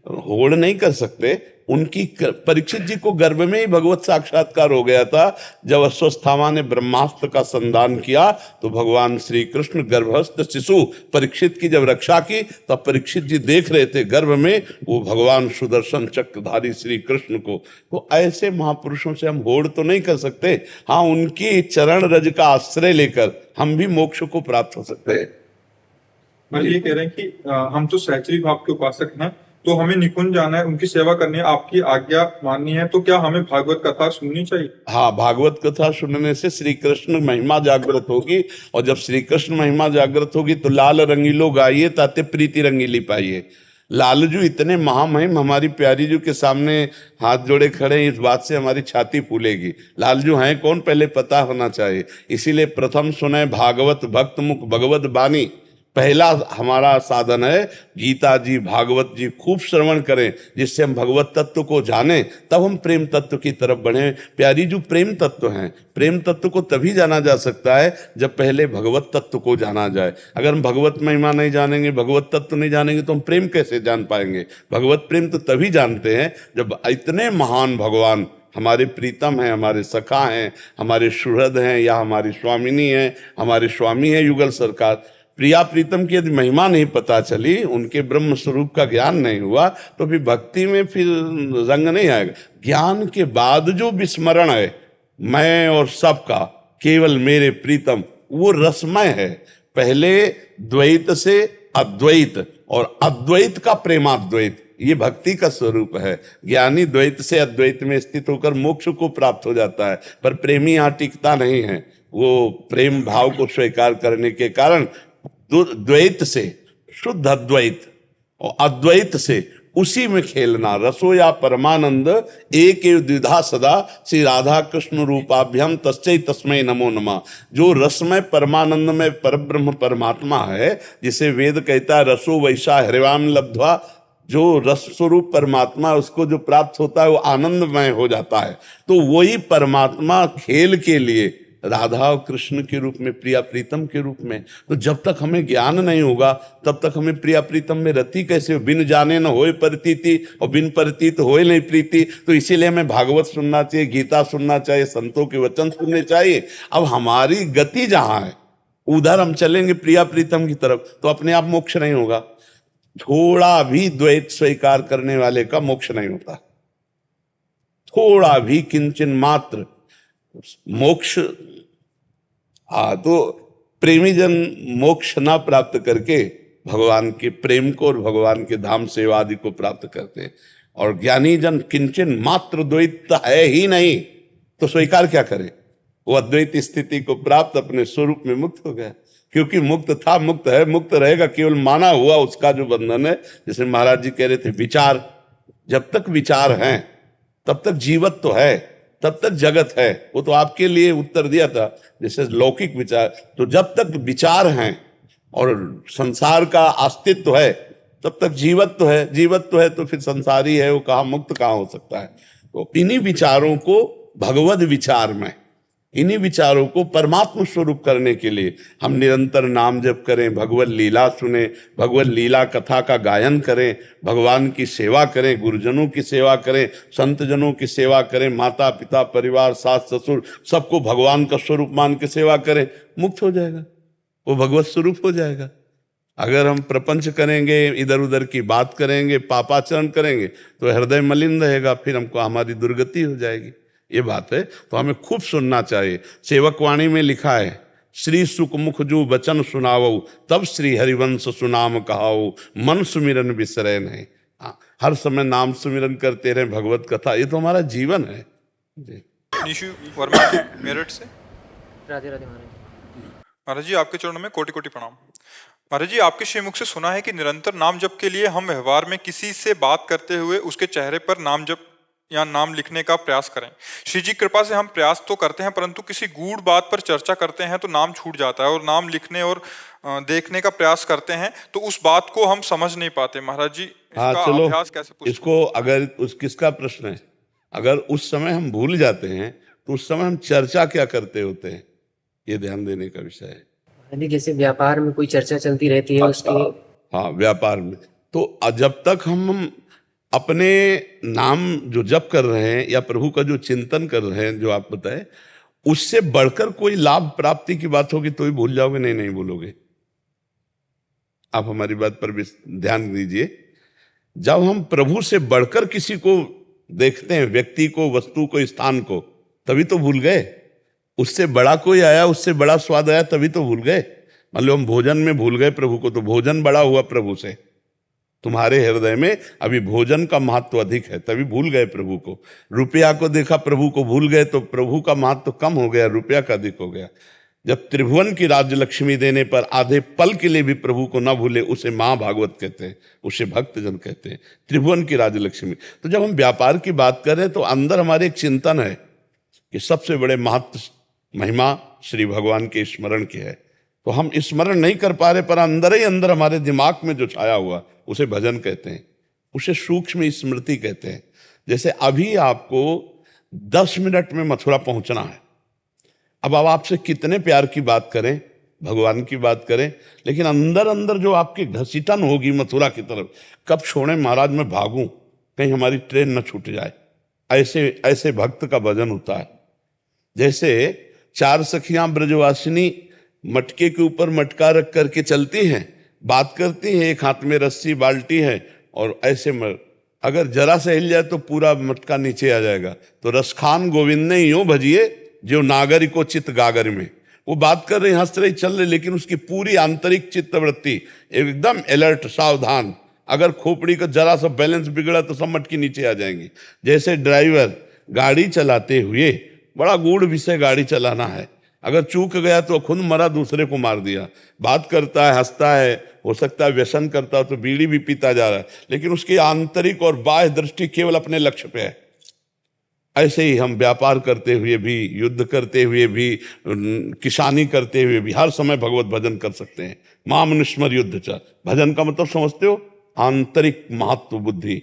होड़ नहीं कर सकते। उनकी परीक्षित जी को गर्भ में ही भगवत साक्षात्कार हो गया था। जब अश्वस्थामा ने ब्रह्मास्त्र का संधान किया तो भगवान श्री कृष्ण गर्भस्थ शिशु परीक्षित की जब रक्षा की, तब परीक्षित जी देख रहे थे गर्भ में वो भगवान सुदर्शन चक्रधारी श्री कृष्ण को। तो ऐसे महापुरुषों से हम होड़ तो नहीं कर सकते। हाँ, उनकी चरण रज का आश्रय लेकर हम भी मोक्ष को प्राप्त हो सकते हैं। मैं ये कह रहे हैं कि हम तो सहचरी भाव के उपासक हैं, तो हमें निकुंज जाना है, उनकी सेवा करनी है, आपकी आज्ञा माननी है, तो क्या हमें भागवत कथा सुननी चाहिए? हाँ, भागवत कथा सुनने से श्री कृष्ण महिमा जागृत होगी, और जब श्री कृष्ण महिमा जागृत होगी तो लाल रंगीलो गाइए ताते प्रीति रंगीली पाइए। लालजू इतने महामहिम हमारी प्यारी जू के सामने हाथ जोड़े खड़े हैं, इस बात से हमारी छाती फूलेगी। लालजू हैं कौन, पहले पता होना चाहिए। इसीलिए प्रथम सुने भागवत भक्त मुख भगवत बानी। पहला हमारा साधन है गीता जी, भागवत जी खूब श्रवण करें, जिससे हम भगवत तत्व को जानें, तब हम प्रेम तत्व की तरफ बढ़ें। प्यारी जो प्रेम तत्व हैं, प्रेम तत्व को तभी जाना जा सकता है जब पहले भगवत तत्व को जाना जाए। अगर हम भगवत महिमा नहीं जानेंगे, भगवत तत्व नहीं जानेंगे, तो हम प्रेम कैसे जान पाएंगे? भगवत प्रेम तो तभी जानते हैं जब इतने महान भगवान हमारे प्रीतम हैं, हमारे सखा हैं, हमारे सुहृद हैं, या हमारी स्वामिनी हैं, हमारे स्वामी हैं युगल सरकार। प्रिया प्रीतम की यदि महिमा नहीं पता चली, उनके ब्रह्म स्वरूप का ज्ञान नहीं हुआ, तो फिर भक्ति में फिर रंग नहीं आएगा। ज्ञान के बाद जो विस्मरण है मैं और सबका, केवल मेरे प्रीतम, वो रसमय है। पहले द्वैत से अद्वैत और अद्वैत का प्रेमाद्वैत, ये भक्ति का स्वरूप है। ज्ञानी द्वैत से अद्वैत में स्थित होकर मोक्ष को प्राप्त हो जाता है, पर प्रेमी यहाँ टिकता नहीं है। वो प्रेम भाव को स्वीकार करने के कारण द्वैत से शुद्ध अद्वैत और अद्वैत से उसी में खेलना। रसो या परमानंद एक एव द्विधा सदा, श्री राधा कृष्ण रूपाभ्यम तस्मै तस्मै नमो नमः। जो रसमय परमानंद में परब्रह्म परमात्मा है, जिसे वेद कहता है रसो वैसा हरिवाम लब्ध्वा, जो रस स्वरूप परमात्मा उसको जो प्राप्त होता है वो आनंदमय हो जाता है। तो वही परमात्मा खेल के लिए राधा और कृष्ण के रूप में, प्रिया प्रीतम के रूप में। तो जब तक हमें ज्ञान नहीं होगा तब तक हमें प्रिया प्रीतम में रति कैसे? बिन जाने न होए प्रतीति और बिन प्रतीत होए नहीं प्रीति। तो इसीलिए हमें भागवत सुनना चाहिए, गीता सुनना चाहिए, संतों के वचन सुनने चाहिए। अब हमारी गति जहाँ है उधर हम चलेंगे प्रिया प्रीतम की तरफ, तो अपने आप मोक्ष नहीं होगा। थोड़ा भी द्वैत स्वीकार करने वाले का मोक्ष नहीं होता, थोड़ा भी किंचन मात्र मोक्ष। तो प्रेमी जन मोक्ष ना प्राप्त करके भगवान के प्रेम को और भगवान के धाम सेवा आदि को प्राप्त करते हैं। और ज्ञानी जन किंचन मात्र द्वैत है ही नहीं, तो स्वीकार क्या करे? वो अद्वैत स्थिति को प्राप्त अपने स्वरूप में मुक्त हो गया। क्योंकि मुक्त था, मुक्त है, मुक्त रहेगा, केवल माना हुआ उसका जो बंधन है। जैसे महाराज जी कह रहे थे, विचार, जब तक विचार हैं तब तक जीवत तो है, तब तक जगत है। वो तो आपके लिए उत्तर दिया था, जैसे लौकिक विचार। तो जब तक विचार हैं और संसार का अस्तित्व तो है, तब तक जीवत तो है। जीवत तो है तो फिर संसारी है, वो कहाँ मुक्त कहाँ हो सकता है? तो इन्हीं विचारों को भगवद विचार में, इन्हीं विचारों को परमात्मा स्वरूप करने के लिए हम निरंतर नाम जप करें, भगवत लीला सुने, भगवत लीला कथा का गायन करें, भगवान की सेवा करें, गुरुजनों की सेवा करें, संतजनों की सेवा करें, माता पिता परिवार सास ससुर सबको भगवान का स्वरूप मान के सेवा करें, मुक्त हो जाएगा, वो भगवत स्वरूप हो जाएगा। अगर हम प्रपंच करेंगे, इधर उधर की बात करेंगे, पापाचरण करेंगे तो हृदय मलिन रहेगा, फिर हमको हमारी दुर्गति हो जाएगी। ये बात है, तो हमें खूब सुनना चाहिए। सेवकवाणी में लिखा है, श्री सुखमुख जो वचन सुनावो, तब श्री हरिवंश सुनाम कहाओ, मन सुमिरन बिसरे नहीं। हाँ, हर समय नाम सुमिरन करते रहे, भगवत कथा, ये तो हमारा जीवन है जी। निशु वर्मा मेरठ से। राधे राधे महाराज। महाराज जी आपके चरणों में कोटि कोटि प्रणाम। महाराज जी आपके श्रीमुख से सुना है कि निरंतर नाम जप के लिए हम व्यवहार में किसी से बात करते हुए उसके चेहरे पर नाम जप या नाम लिखने का प्रयास करें। श्री जी कृपा से हम प्रयास तो करते हैं, परंतु किसी गूढ़ बात पर चर्चा करते हैं तो नाम छूट जाता है, और नाम लिखने और देखने का प्रयास करते हैं तो उस बात को हम समझ नहीं पाते। महाराज जी हाँ इसका चलो, अभ्यास कैसे पुष्ट इसको अगर उस किसका प्रश्न है, अगर उस समय हम भूल जाते हैं तो उस समय हम चर्चा क्या करते होते हैं, ये ध्यान देने का विषय है। यानी जैसे व्यापार में कोई चर्चा चलती रहती है उसकी। हाँ, व्यापार में तो जब तक हम अपने नाम जो जप कर रहे हैं या प्रभु का जो चिंतन कर रहे हैं, जो आप बताए, उससे बढ़कर कोई लाभ प्राप्ति की बात होगी तो ही भूल जाओगे, नहीं भूलोगे। आप हमारी बात पर भी ध्यान दीजिए। जब हम प्रभु से बढ़कर किसी को देखते हैं, व्यक्ति को, वस्तु को, स्थान को, तभी तो भूल गए। उससे बड़ा कोई आया, उससे बड़ा स्वाद आया, तभी तो भूल गए। मान लो हम भोजन में भूल गए प्रभु को, तो भोजन बड़ा हुआ प्रभु से। तुम्हारे हृदय में अभी भोजन का महत्व अधिक है, तभी भूल गए प्रभु को। रुपया को देखा, प्रभु को भूल गए, तो प्रभु का महत्व कम हो गया, रुपया का अधिक हो गया। जब त्रिभुवन की राज्य लक्ष्मी देने पर आधे पल के लिए भी प्रभु को ना भूले, उसे माँ भागवत कहते हैं, उसे भक्तजन कहते हैं, त्रिभुवन की राज्य लक्ष्मी। तो जब हम व्यापार की बात करें तो अंदर हमारे एक चिंतन है कि सबसे बड़े महत्व महिमा श्री भगवान के स्मरण की है, तो हम स्मरण नहीं कर पा रहे, पर अंदर ही अंदर हमारे दिमाग में जो छाया हुआ उसे भजन कहते हैं, उसे सूक्ष्म स्मृति कहते हैं। जैसे अभी आपको 10 मिनट में मथुरा पहुंचना है, अब आपसे कितने प्यार की बात करें, भगवान की बात करें, लेकिन अंदर अंदर जो आपकी घसीटन होगी मथुरा की तरफ, कब छोड़ें महाराज, मैं भागूं, कहीं हमारी ट्रेन न छूट जाए, ऐसे ऐसे भक्त का भजन होता है। जैसे 4 सखियां ब्रजवासिनी मटके के ऊपर मटका रख करके चलती हैं, बात करती हैं, एक हाथ में रस्सी बाल्टी है, और ऐसे अगर जरा से हिल जाए तो पूरा मटका नीचे आ जाएगा। तो रसखान गोविंद ने यूं भजिए जो नागरी को चित्त गागर में, वो बात कर रही, हंस रही, चल रही, लेकिन उसकी पूरी आंतरिक चित्तवृत्ति एकदम अलर्ट, सावधान। अगर खोपड़ी का जरा सा बैलेंस बिगड़ा तो सब मटकी नीचे आ जाएंगी। जैसे ड्राइवर गाड़ी चलाते हुए, बड़ा गूढ़ विषय गाड़ी चलाना है, अगर चूक गया तो खुद मरा, दूसरे को मार दिया। बात करता है, हंसता है, हो सकता है व्यसन करता हो तो बीड़ी भी पीता जा रहा है, लेकिन उसकी आंतरिक और बाह्य दृष्टि केवल अपने लक्ष्य पे है। ऐसे ही हम व्यापार करते हुए भी, युद्ध करते हुए भी, किसानी करते हुए भी हर समय भगवत भजन कर सकते हैं। माम निस्मर युद्ध च, भजन का मतलब समझते हो, आंतरिक महत्व बुद्धि।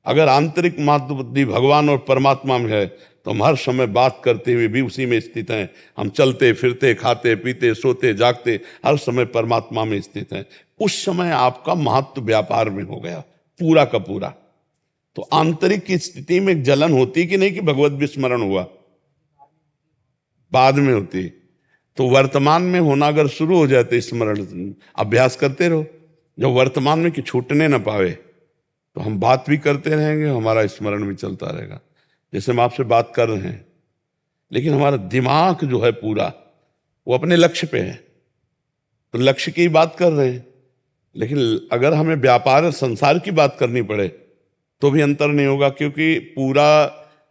अगर आंतरिक महत्व बुद्धि भगवान और परमात्मा में है तो हम हर समय बात करते हुए भी उसी में स्थित हैं। हम चलते फिरते, खाते पीते, सोते जागते, हर समय परमात्मा में स्थित हैं। उस समय आपका महत्व व्यापार में हो गया पूरा का पूरा। तो आंतरिक की स्थिति में एक जलन होती कि नहीं कि भगवत विस्मरण हुआ, बाद में होती। तो वर्तमान में होना अगर शुरू हो जाते, स्मरण अभ्यास करते रहो, जब वर्तमान में कि छूटने ना पावे, तो हम बात भी करते रहेंगे, हमारा स्मरण भी चलता रहेगा। जैसे हम आपसे बात कर रहे हैं, लेकिन हमारा दिमाग जो है पूरा वो अपने लक्ष्य पे है, तो लक्ष्य की बात कर रहे हैं। लेकिन अगर हमें व्यापार संसार की बात करनी पड़े तो भी अंतर नहीं होगा, क्योंकि पूरा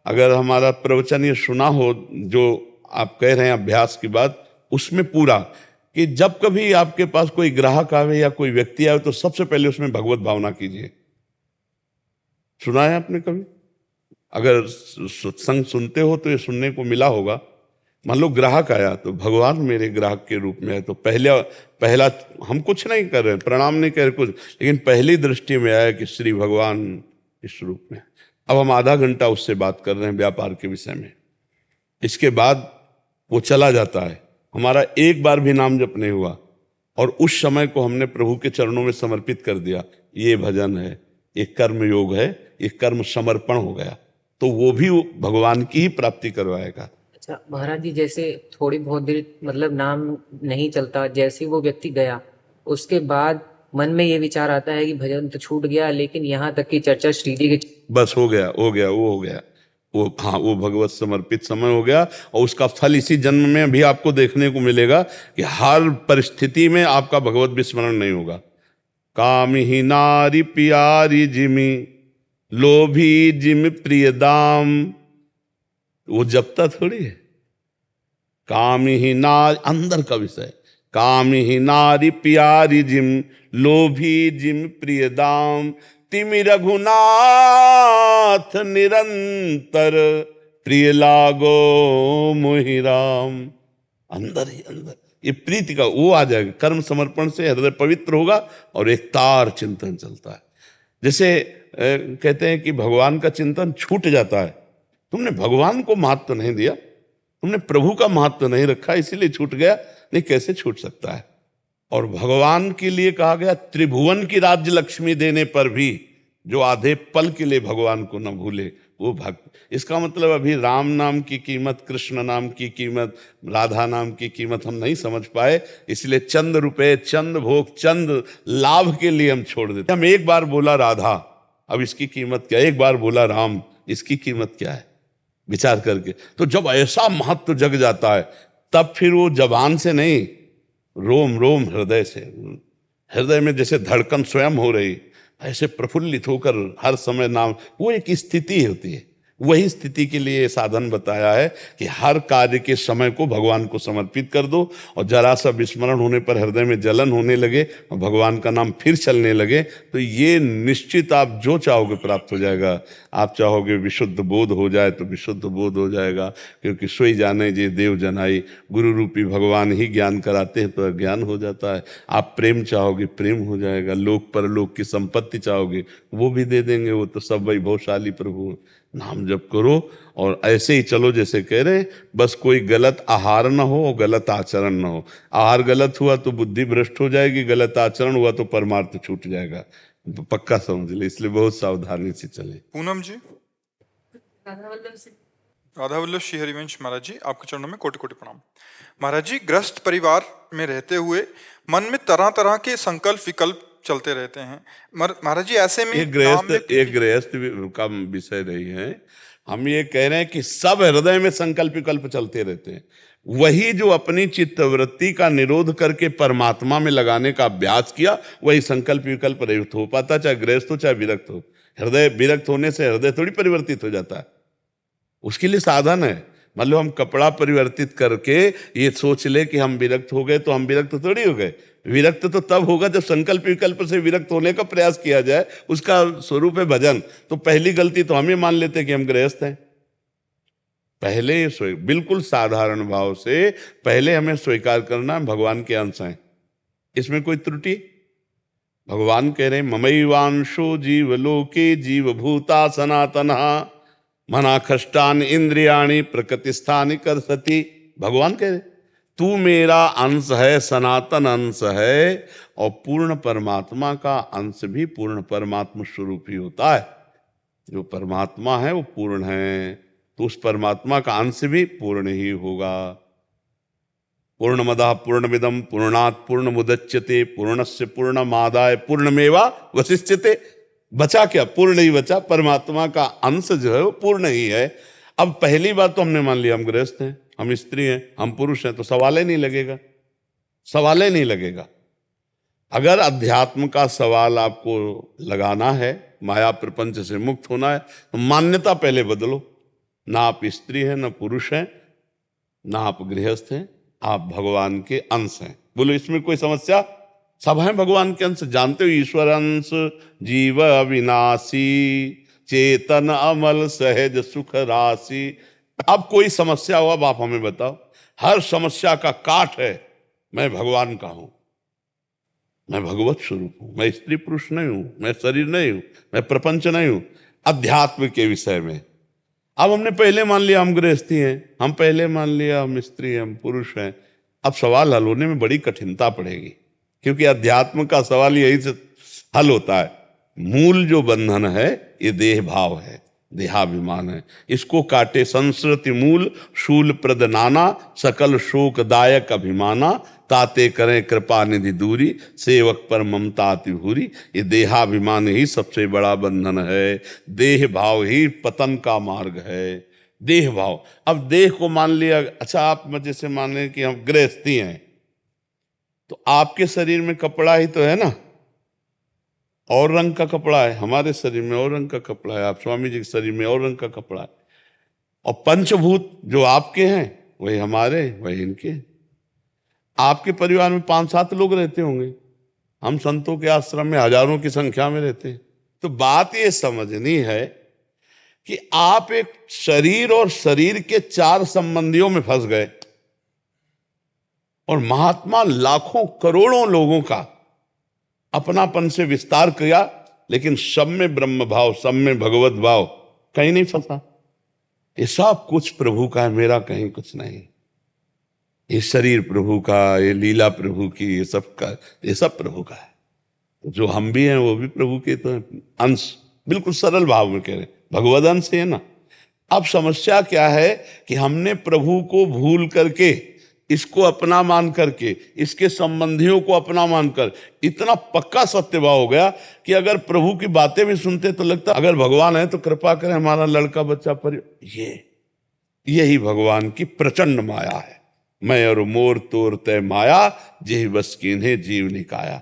अगर हमारा प्रवचन ये सुना हो जो आप कह रहे हैं अभ्यास की बात, उसमें पूरा कि जब कभी आपके पास कोई ग्राहक आवे या कोई व्यक्ति आवे तो सबसे पहले उसमें भगवत भावना कीजिए। सुना है आपने कभी? अगर सत्संग सुनते हो तो ये सुनने को मिला होगा। मान लो ग्राहक आया तो भगवान मेरे ग्राहक के रूप में है, तो पहला हम कुछ नहीं कर रहे, प्रणाम नहीं कर रहे कुछ, लेकिन पहली दृष्टि में आया कि श्री भगवान इस रूप में, अब हम आधा घंटा उससे बात कर रहे हैं व्यापार के विषय में। इसके बाद वो चला जाता है, हमारा एक बार भी नाम जप नहीं हुआ और उस समय को हमने प्रभु के चरणों में समर्पित कर दिया। ये भजन है, ये कर्म योग है, ये कर्म समर्पण हो गया, तो वो भी भगवान की ही प्राप्ति करवाएगा। अच्छा महाराज जी, जैसे थोड़ी बहुत देर मतलब नाम नहीं चलता, जैसे वो व्यक्ति गया उसके बाद मन में ये विचार आता है कि भजन तो छूट गया, लेकिन यहाँ तक की चर्चा श्री जी के बस हो गया, हो गया, वो हो गया, वो हाँ, वो भगवत समर्पित समय हो गया। और उसका फल इसी जन्म में भी आपको देखने को मिलेगा कि हर परिस्थिति में आपका भगवत विस्मरण नहीं होगा। काम ही नारी प्यारी जिमी, लोभी जिम प्रिय दाम, वो जपता थोड़ी है। काम ही नारी, अंदर का विषय, काम ही नारी प्यारी जिम, लोभी जिम प्रिय दाम, तिमि रघुनाथ निरंतर, प्रिय लागो मोहि राम। अंदर ही अंदर ये प्रीति का वो आ जाएगा। कर्म समर्पण से हृदय पवित्र होगा और एक तार चिंतन चलता है। जैसे कहते हैं कि भगवान का चिंतन छूट जाता है। तुमने भगवान को महत्व नहीं दिया, तुमने प्रभु का महत्व नहीं रखा, इसीलिए छूट गया। नहीं, कैसे छूट सकता है? और भगवान के लिए कहा गया त्रिभुवन की राज्य लक्ष्मी देने पर भी जो आधे पल के लिए भगवान को न भूले वो भक्त। इसका मतलब अभी राम नाम की कीमत, कृष्ण नाम की कीमत, राधा नाम की कीमत हम नहीं समझ पाए, इसलिए चंद रुपए, चंद भोग, चंद लाभ के लिए हम छोड़ देते। हम एक बार बोला राधा, अब इसकी कीमत क्या? एक बार बोला राम, इसकी कीमत क्या है? विचार करके तो जब ऐसा महत्व जग जाता है तब फिर वो जबान से नहीं, रोम रोम हृदय से, हृदय में जैसे धड़कन स्वयं हो रही, ऐसे प्रफुल्लित होकर हर समय नाम, वो एक स्थिति होती है। वही स्थिति के लिए साधन बताया है कि हर कार्य के समय को भगवान को समर्पित कर दो और जरा सा विस्मरण होने पर हृदय में जलन होने लगे और भगवान का नाम फिर चलने लगे तो ये निश्चित आप जो चाहोगे प्राप्त हो जाएगा। आप चाहोगे विशुद्ध बोध हो जाए तो विशुद्ध बोध हो जाएगा, क्योंकि सोई जाने जे देव जनाई, गुरु रूपी भगवान ही ज्ञान कराते हैं तो ज्ञान हो जाता है। आप प्रेम चाहोगे प्रेम हो जाएगा, लोक परलोक की संपत्ति चाहोगे वो भी दे देंगे, वो तो सब वैभवशाली प्रभु। नाम जप करो और ऐसे ही चलो जैसे कह रहे हैं, बस कोई गलत आहार ना हो और गलत आचरण ना हो। आहार गलत हुआ तो बुद्धि भ्रष्ट हो जाएगी, गलत आचरण हुआ तो परमार्थ छूट जाएगा। पक्का समझ ले, इसलिए बहुत सावधानी से चले। पूनम जी, राधा वल्लभ श्री हरिवंश महाराज जी, आपके चरणों में कोटि कोटि प्रणाम। महाराज जी, ग्रस्त परिवार में रहते हुए मन में तरह तरह के संकल्प विकल्प चलते रहते हैं। महाराज जी, ऐसे में एक गृहस्थ का विषय नहीं है। हम ये कह रहे हैं कि सब हृदय में संकल्प विकल्प चलते रहते हैं। वही जो अपनी चित्तवृत्ति का निरोध करके परमात्मा में लगाने का अभ्यास किया, वही संकल्प विकल्प रहित हो पाता, चाहे गृहस्थ हो चाहे विरक्त हो। हृदय विरक्त होने से हृदय थोड़ी परिवर्तित हो जाता है, उसके लिए साधन है। मान लो हम कपड़ा परिवर्तित करके ये सोच ले कि हम विरक्त हो गए, तो हम विरक्त थोड़ी हो गए। विरक्त तो तब होगा जब संकल्प विकल्प से विरक्त होने का प्रयास किया जाए, उसका स्वरूप है भजन। तो पहली गलती तो हम ये मान लेते हैं कि हम गृहस्थ हैं। पहले बिल्कुल साधारण भाव से पहले हमें स्वीकार करना भगवान के अंश हैं, इसमें कोई त्रुटि। भगवान कह रहे हैं ममैवांशो जीवलोके जीवभूता सनातनः मना खष्टान इंद्रियाणि प्रकृतिस्थानि करसति। भगवान कह रहे तू मेरा अंश है, सनातन अंश है, और पूर्ण परमात्मा का अंश भी पूर्ण परमात्मा स्वरूप ही होता है। जो परमात्मा है वो पूर्ण है, तो उस परमात्मा का अंश भी पूर्ण ही होगा। पूर्णमदः पूर्णमिदं पूर्णात् पूर्णमुदच्यते पूर्णस्य पूर्णमादाय पूर्णमेवावशिष्यते। बचा क्या? पूर्ण ही बचा। परमात्मा का अंश जो है वो पूर्ण ही है। अब पहली बात तो हमने मान लिया हम गृहस्थ हैं, हम स्त्री हैं, हम पुरुष हैं, तो सवाल ही नहीं लगेगा, सवाल ही नहीं लगेगा। अगर अध्यात्म का सवाल आपको लगाना है, माया प्रपंच से मुक्त होना है, तो मान्यता पहले बदलो। ना आप स्त्री हैं, ना पुरुष हैं, ना आप गृहस्थ हैं, आप भगवान के अंश हैं। बोलो इसमें कोई समस्या? सब हैं भगवान के अंश। जानते हो ईश्वर अंश जीव अविनाशी चेतन अमल सहज सुख राशि। अब कोई समस्या हो, अब आप हमें बताओ। हर समस्या का काट है मैं भगवान का हूं, मैं भगवत स्वरूप हूं, मैं स्त्री पुरुष नहीं हूं, मैं शरीर नहीं हूं, मैं प्रपंच नहीं हूं। अध्यात्म के विषय में। अब हमने पहले मान लिया हम गृहस्थी हैं, हम पहले मान लिया हम स्त्री हैं, हम पुरुष हैं। अब सवाल हल होने में बड़ी कठिनता पड़ेगी, क्योंकि अध्यात्म का सवाल यही से हल होता है। मूल जो बंधन है ये देह भाव है, देहाभिमान है। इसको काटे संस्कृति मूल, शूल प्रद नाना, सकल शोकदायक अभिमाना, ताते करें कृपा निधि दूरी, सेवक पर ममता अति भूरी। ये देहाभिमान ही सबसे बड़ा बंधन है, देह भाव ही पतन का मार्ग है। देह भाव, अब देह को मान लिया। अच्छा, आप जैसे मान लें कि हम गृहस्थी हैं, तो आपके शरीर में कपड़ा ही तो है ना, और रंग का कपड़ा है, हमारे शरीर में और रंग का कपड़ा है, आप स्वामी जी के शरीर में और रंग का कपड़ा है। और पंचभूत जो आपके हैं वही हमारे, वही इनके। आपके परिवार में 5-7 लोग रहते होंगे, हम संतों के आश्रम में हजारों की संख्या में रहते हैं। तो बात ये समझनी है कि आप एक शरीर और शरीर के 4 संबंधियों में फंस गए, और महात्मा लाखों करोड़ों लोगों का अपनापन से विस्तार किया, लेकिन सब में ब्रह्म भाव, सब में भगवत भाव, कहीं नहीं फंसा। ये सब कुछ प्रभु का है, मेरा कहीं कुछ नहीं। ये शरीर प्रभु का, ये लीला प्रभु की, ये सब का, ये सब प्रभु का है। तो जो हम भी हैं वो भी प्रभु के तो अंश, बिल्कुल सरल भाव में कह रहे, भगवद अंश है ना। अब समस्या क्या है कि हमने प्रभु को भूल करके, इसको अपना मान करके, इसके संबंधियों को अपना मानकर इतना पक्का सत्यभाव हो गया कि अगर प्रभु की बातें भी सुनते तो लगता अगर भगवान है तो कृपा करें हमारा लड़का बच्चा पर। यही भगवान की प्रचंड माया है। मैं और मोर तोर तय माया, जेह बस कीन्हे जीव निकाया।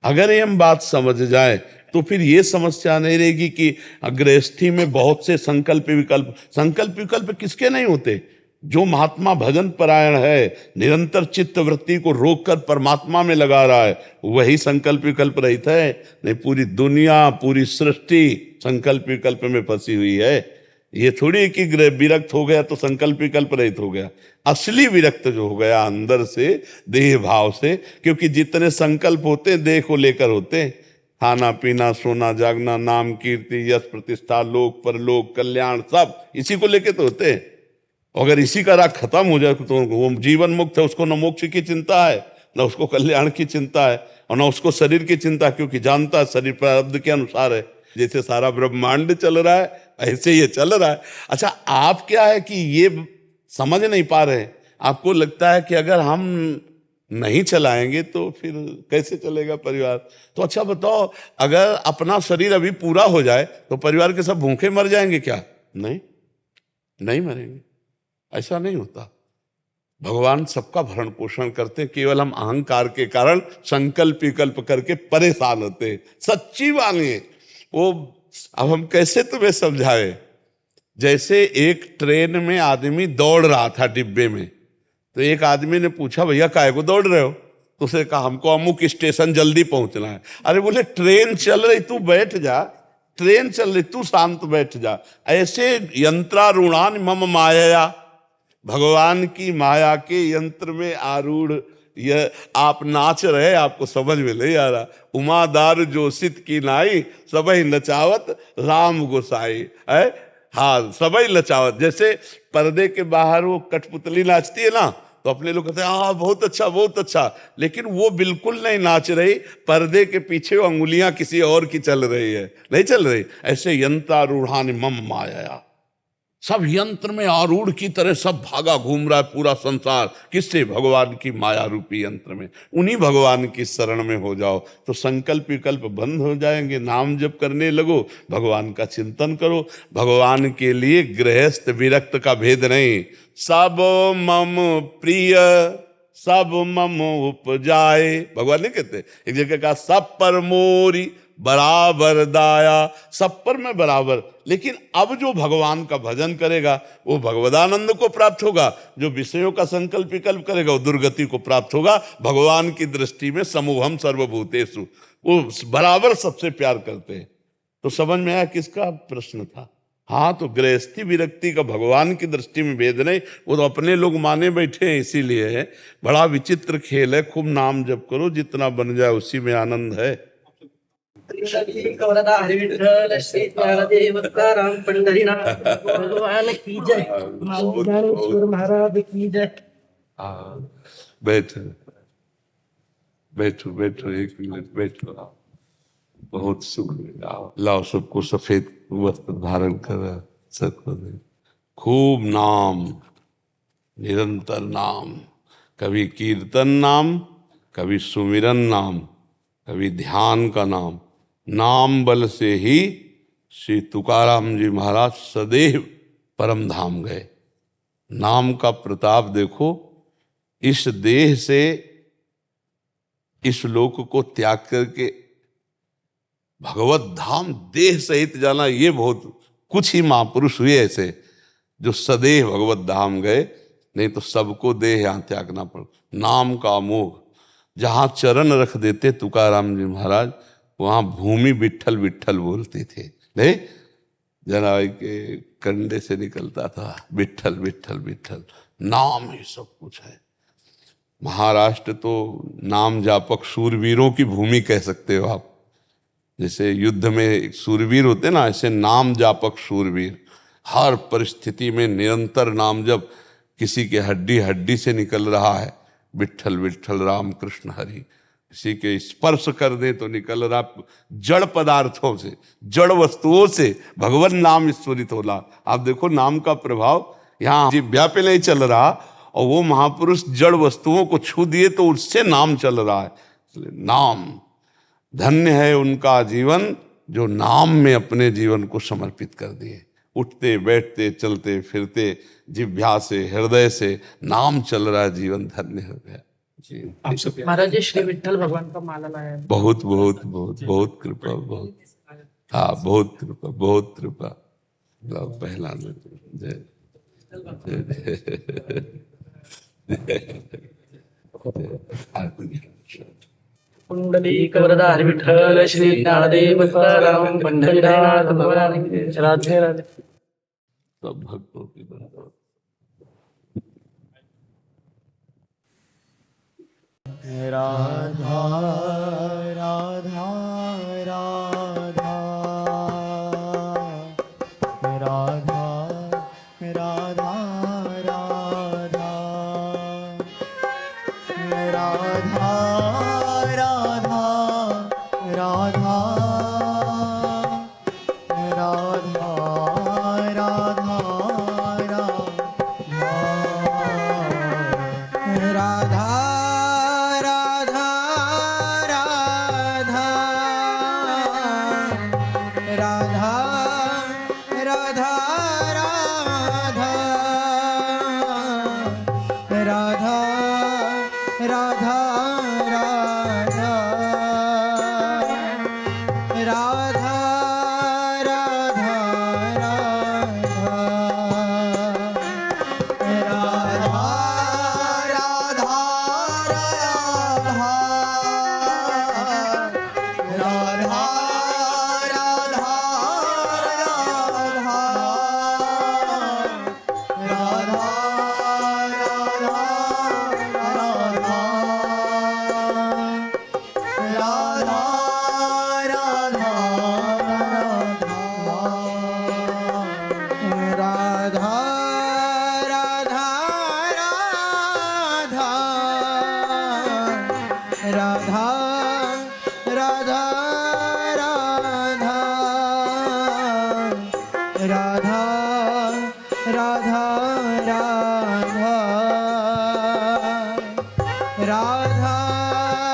अगर ये हम बात समझ जाए तो फिर ये समस्या नहीं रहेगी कि गृहस्थी में बहुत से संकल्प विकल्प किसके नहीं होते। जो महात्मा भजन परायण है, निरंतर चित्त वृत्ति को रोककर परमात्मा में लगा रहा है, वही संकल्प विकल्प रहित है। नहीं, पूरी दुनिया, पूरी सृष्टि संकल्प विकल्प में फंसी हुई है। ये थोड़ी कि विरक्त हो गया तो संकल्प विकल्प रहित हो गया। असली विरक्त जो हो गया अंदर से, देह भाव से, क्योंकि जितने संकल्प होते हैं देह को लेकर होते हैं। खाना पीना, सोना जागना, नाम कीर्ति, यश प्रतिष्ठा, लोक परलोक, कल्याण, सब इसी को लेकर तो होते हैं। अगर इसी का राग खत्म हो जाए तो वो जीवन मुक्त है, उसको न मोक्ष की चिंता है, न उसको कल्याण की चिंता है, और न उसको शरीर की चिंता, क्योंकि जानता है शरीर प्रारब्ध के अनुसार है। जैसे सारा ब्रह्मांड चल रहा है ऐसे ये चल रहा है। अच्छा, आप क्या है कि ये समझ नहीं पा रहे। आपको लगता है कि अगर हम नहीं चलाएंगे तो फिर कैसे चलेगा परिवार। तो अच्छा बताओ, अगर अपना शरीर अभी पूरा हो जाए तो परिवार के सब भूखे मर जाएंगे क्या? नहीं मरेंगे। ऐसा नहीं होता। भगवान सबका भरण पोषण करते हैं, केवल हम अहंकार के कारण संकल्प विकल्प करके परेशान होते हैं। सच्ची वाणी है वो। अब हम कैसे तुम्हें समझाए। जैसे एक ट्रेन में आदमी दौड़ रहा था डिब्बे में, तो एक आदमी ने पूछा, भैया काहे को दौड़ रहे हो? तो उसे कहा, हमको अमुक स्टेशन जल्दी पहुंचना है। अरे बोले, ट्रेन चल रही, तू बैठ जा। ट्रेन चल रही, तू शांत बैठ जा। ऐसे यंत्रारूढ़ान मम माया, भगवान की माया के यंत्र में आरूढ़ यह आप नाच रहे, आपको समझ में नहीं आ रहा। उमादार जोशित की नाई, सबई नचावत राम गोसाई है। हाँ, सबई नचावत। जैसे पर्दे के बाहर वो कठपुतली नाचती है ना, तो अपने लोग कहते हैं हाँ बहुत अच्छा बहुत अच्छा, लेकिन वो बिल्कुल नहीं नाच रही। पर्दे के पीछे वो अंगुलियां किसी और की चल रही है, नहीं चल रही। ऐसे यंत्रारूढ़ान मम माया, सब यंत्र में आरूढ़ की तरह सब भागा घूम रहा है पूरा संसार। किससे? भगवान की माया रूपी यंत्र में। उन्हीं भगवान की शरण में हो जाओ तो संकल्प विकल्प बंद हो जाएंगे। नाम जप करने लगो, भगवान का चिंतन करो। भगवान के लिए गृहस्थ विरक्त का भेद नहीं। सब मम प्रिय सब मम उपजाए, भगवान नहीं कहते? एक जगह कहा, सब पर मोरी बराबर दाया। सब पर मैं बराबर। लेकिन अब जो भगवान का भजन करेगा वो भगवदानंद को प्राप्त होगा। जो विषयों का संकल्प विकल्प करेगा वो दुर्गति को प्राप्त होगा। भगवान की दृष्टि में समूहम सर्वभूतेषु, वो बराबर सबसे प्यार करते हैं। तो समझ में आया किसका प्रश्न था? हाँ, तो गृहस्थी विरक्ति का भगवान की दृष्टि में भेद नहीं, वो तो अपने लोग माने बैठे हैं, इसीलिए है। बड़ा विचित्र खेल है। खूब नाम जप करो, जितना बन जाए उसी में आनंद है। कवरदारी विठ्ठल श्री ज्ञानदेव तुकाराम पंढरीनाथ भगवान की जय, ज्ञानेश्वर महाराज की जय। बैठो बैठो बैठो, एक मिनट बैठो। बहुत सुख मिला। लाओ सबको सफेद वस्त्र धारण कर सबको दे। खूब नाम, निरंतर नाम, कभी कीर्तन नाम, कभी सुमिरन नाम, कभी ध्यान का नाम। नाम बल से ही श्री तुकाराम जी महाराज सदैव परम धाम गए। नाम का प्रताप देखो। इस देह से इस लोक को त्याग करके भगवत धाम देह सहित जाना, ये बहुत कुछ ही महापुरुष हुए ऐसे जो सदैव भगवत धाम गए, नहीं तो सबको देह यहाँ त्यागना पड़। नाम का मोह, जहाँ चरण रख देते तुकाराम जी महाराज, वहाँ भूमि विठ्ठल विठ्ठल बोलते थे। नहीं, जनाब के कंडे से निकलता था विठ्ठल विठ्ठल विठ्ठल। नाम ही सब कुछ है। महाराष्ट्र तो नाम जापक शूरवीरों की भूमि कह सकते हो आप। जैसे युद्ध में शूरवीर होते ना, ऐसे नाम जापक शूरवीर। हर परिस्थिति में निरंतर नाम जब किसी के हड्डी हड्डी से निकल रहा है, विठ्ठल विठ्ठल राम कृष्ण हरि। किसी के स्पर्श कर दे तो निकल रहा जड़ पदार्थों से, जड़ वस्तुओं से भगवान नाम ईश्वरित होला। आप देखो नाम का प्रभाव यहाँ जिह्वा पे नहीं चल रहा, और वो महापुरुष जड़ वस्तुओं को छू दिए तो उससे नाम चल रहा है। नाम, धन्य है उनका जीवन जो नाम में अपने जीवन को समर्पित कर दिए। उठते बैठते चलते फिरते जिह्वा से हृदय से नाम चल रहा है, जीवन धन्य हो गया जी। महाराज जी श्री विठ्ठल भगवान का माला लाया है। बहुत बहुत बहुत बहुत कृपा, बहुत हाँ, बहुत कृपा, बहुत कृपा। लो पहला जय पुंडलीक वरदारी विठ्ठल श्री ज्ञानदेव तुकाराम पंढरीनाथ भगवान की जय। राधे राधे। सब भक्तों की बराबर। राधा राधा राधा राधा राधा राधा राधा राधा राधा राधा राधा राधा